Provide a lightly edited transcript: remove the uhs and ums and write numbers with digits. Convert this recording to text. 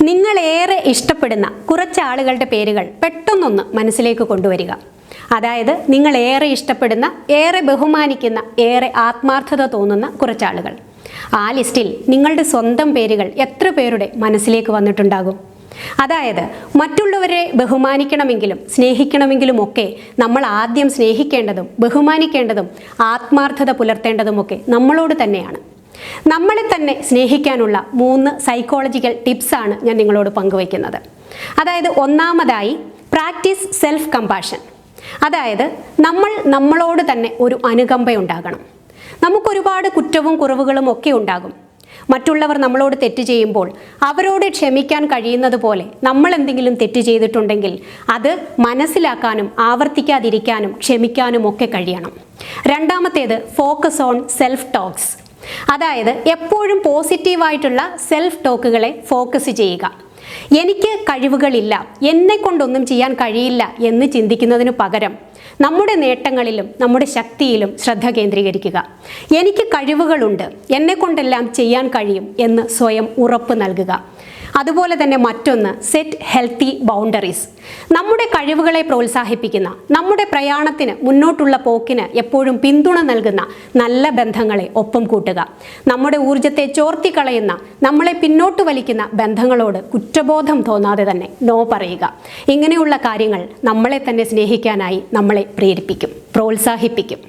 നിങ്ങളേറെ ഇഷ്ടപ്പെടുന്ന കുറച്ച് ആളുകളുടെ പേരുകൾ പെട്ടെന്നൊന്ന് മനസ്സിലേക്ക് കൊണ്ടുവരിക. അതായത് നിങ്ങളേറെ ഇഷ്ടപ്പെടുന്ന, ഏറെ ബഹുമാനിക്കുന്ന, ഏറെ ആത്മാർത്ഥത തോന്നുന്ന കുറച്ചാളുകൾ. ആ ലിസ്റ്റിൽ നിങ്ങളുടെ സ്വന്തം പേരുകൾ എത്ര പേരുടെ മനസ്സിലേക്ക് വന്നിട്ടുണ്ടാകും? അതായത് മറ്റുള്ളവരെ ബഹുമാനിക്കണമെങ്കിലും സ്നേഹിക്കണമെങ്കിലും ഒക്കെ നമ്മൾ ആദ്യം സ്നേഹിക്കേണ്ടതും ബഹുമാനിക്കേണ്ടതും ആത്മാർത്ഥത പുലർത്തേണ്ടതുമൊക്കെ നമ്മളോട് തന്നെയാണ്. നമ്മളെ തന്നെ സ്നേഹിക്കാനുള്ള 3 സൈക്കോളജിക്കൽ ടിപ്സാണ് ഞാൻ നിങ്ങളോട് പങ്കുവയ്ക്കുന്നത്. അതായത് ഒന്നാമതായി പ്രാക്ടീസ് സെൽഫ് കമ്പാഷൻ. അതായത് നമ്മളോട് തന്നെ ഒരു അനുകമ്പയുണ്ടാകണം. നമുക്കൊരുപാട് കുറ്റവും കുറവുകളും ഒക്കെ ഉണ്ടാകും. മറ്റുള്ളവർ നമ്മളോട് തെറ്റ് ചെയ്യുമ്പോൾ അവരോട് ക്ഷമിക്കാൻ കഴിയുന്നത് പോലെ നമ്മൾ എന്തെങ്കിലും തെറ്റ് ചെയ്തിട്ടുണ്ടെങ്കിൽ അത് മനസ്സിലാക്കാനും ആവർത്തിക്കാതിരിക്കാനും ക്ഷമിക്കാനും ഒക്കെ കഴിയണം. രണ്ടാമത്തേത് ഫോക്കസ് ഓൺ സെൽഫ് ടോക്സ്. അതായത് എപ്പോഴും പോസിറ്റീവായിട്ടുള്ള സെൽഫ് ടോക്കുകളെ ഫോക്കസ് ചെയ്യുക. എനിക്ക് കഴിവുകളില്ല, എന്നെ കൊണ്ടൊന്നും ചെയ്യാൻ കഴിയില്ല എന്ന് ചിന്തിക്കുന്നതിനു പകരം നമ്മുടെ നേട്ടങ്ങളിലും നമ്മുടെ ശക്തിയിലും ശ്രദ്ധ കേന്ദ്രീകരിക്കുക. എനിക്ക് കഴിവുകളുണ്ട്, എന്നെക്കൊണ്ടെല്ലാം ചെയ്യാൻ കഴിയും എന്ന് സ്വയം ഉറപ്പ് നൽകുക. അതുപോലെ തന്നെ മറ്റൊന്ന്, സെറ്റ് ഹെൽത്തി ബൗണ്ടറീസ്. നമ്മുടെ കഴിവുകളെ പ്രോത്സാഹിപ്പിക്കുന്ന, നമ്മുടെ പ്രയാണത്തിന് മുന്നോട്ടുള്ള പോക്കിന് എപ്പോഴും പിന്തുണ നൽകുന്ന നല്ല ബന്ധങ്ങളെ ഒപ്പം കൂട്ടുക. നമ്മുടെ ഊർജത്തെ ചോർത്തിക്കളയുന്ന, നമ്മളെ പിന്നോട്ട് വലിക്കുന്ന ബന്ധങ്ങളോട് കുറ്റബോധം തോന്നാതെ തന്നെ നോ പറയുക. ഇങ്ങനെയുള്ള കാര്യങ്ങൾ നമ്മളെ തന്നെ സ്നേഹിക്കാനായി നമ്മളെ പ്രേരിപ്പിക്കും, പ്രോത്സാഹിപ്പിക്കും.